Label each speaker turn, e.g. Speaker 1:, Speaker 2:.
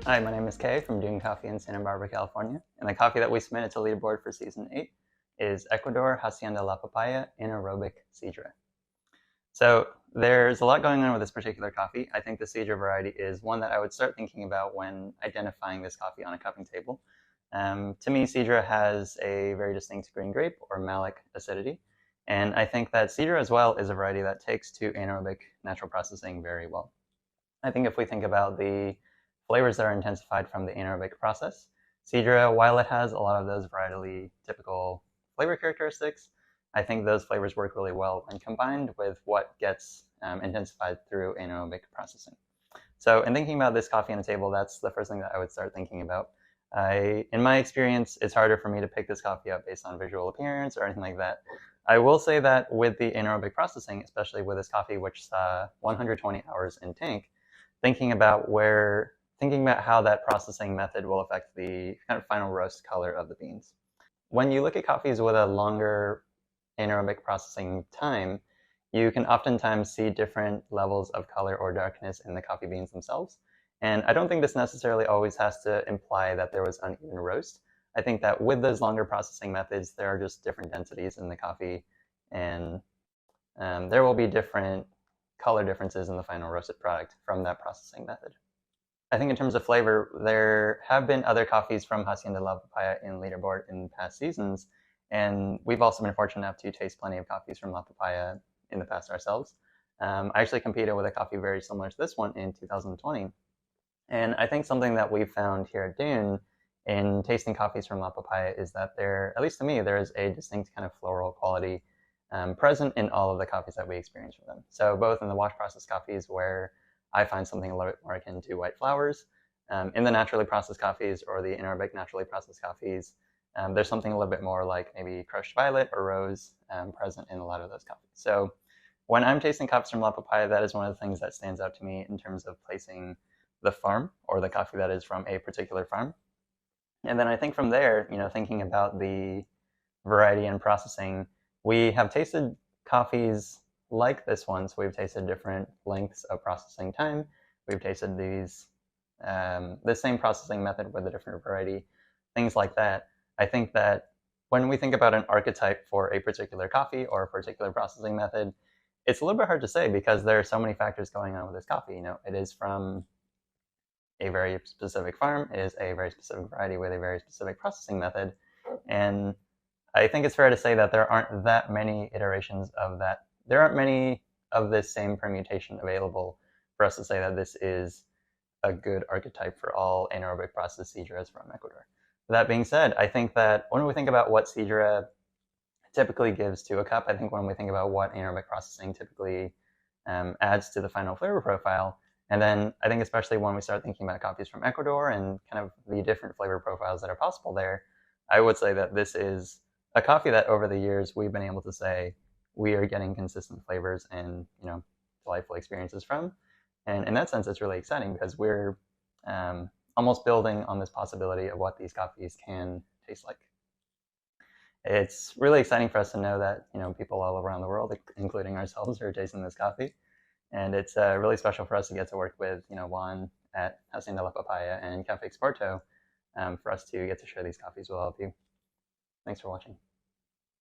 Speaker 1: Hi, my name is Kay from Dune Coffee in Santa Barbara, California, and the coffee that we submitted to Leaderboard for Season 8 is Ecuador Hacienda La Papaya Anaerobic Sidra. So there's a lot going on with this particular coffee. I think the Sidra variety is one that I would start thinking about when identifying this coffee on a cupping table. To me, Sidra has a very distinct green grape or malic acidity, and I think that Sidra as well is a variety that takes to anaerobic natural processing very well. I think if we think about the flavors that are intensified from the anaerobic process, Sidra, while it has a lot of those varietally typical flavor characteristics, I think those flavors work really well when combined with what gets intensified through anaerobic processing. So in thinking about this coffee on the table, that's the first thing that I would start thinking about. In my experience, it's harder for me to pick this coffee up based on visual appearance or anything like that. I will say that with the anaerobic processing, especially with this coffee, which saw 120 hours in tank, thinking about how that processing method will affect the kind of final roast color of the beans. When you look at coffees with a longer anaerobic processing time, you can oftentimes see different levels of color or darkness in the coffee beans themselves. And I don't think this necessarily always has to imply that there was uneven roast. I think that with those longer processing methods, there are just different densities in the coffee, and there will be different color differences in the final roasted product from that processing method. I think in terms of flavor, there have been other coffees from Hacienda La Papaya in Leaderboard in past seasons, and we've also been fortunate enough to taste plenty of coffees from La Papaya in the past ourselves. I actually competed with a coffee very similar to this one in 2020, and I think something that we've found here at Dune in tasting coffees from La Papaya is that there, at least to me, there is a distinct kind of floral quality present in all of the coffees that we experience from them. So both in the wash process coffees, where I find something a little bit more akin to white flowers, in the naturally processed coffees or the anaerobic naturally processed coffees, there's something a little bit more like maybe crushed violet or rose present in a lot of those coffees. So when I'm tasting coffees from La Papaya, that is one of the things that stands out to me in terms of placing the farm or the coffee that is from a particular farm. And then I think from there, thinking about the variety and processing, we have tasted coffees like this one. So we've tasted different lengths of processing time. We've tasted the same processing method with a different variety, things like that. I think that when we think about an archetype for a particular coffee or a particular processing method, it's a little bit hard to say because there are so many factors going on with this coffee. It is from a very specific farm. It is a very specific variety with a very specific processing method. And I think it's fair to say that there aren't that many iterations of that. There aren't many of this same permutation available for us to say that this is a good archetype for all anaerobic processed Sidras from Ecuador. That being said, I think that when we think about what Sidra typically gives to a cup, I think when we think about what anaerobic processing typically adds to the final flavor profile, and then I think especially when we start thinking about coffees from Ecuador and kind of the different flavor profiles that are possible there, I would say that this is a coffee that over the years we've been able to say we are getting consistent flavors and delightful experiences from. And in that sense, it's really exciting because we're almost building on this possibility of what these coffees can taste like. It's really exciting for us to know that people all around the world, including ourselves, are tasting this coffee. And it's really special for us to get to work with Juan at Hacienda La Papaya and Cafe Exporto for us to get to share these coffees with all of you. Thanks for watching.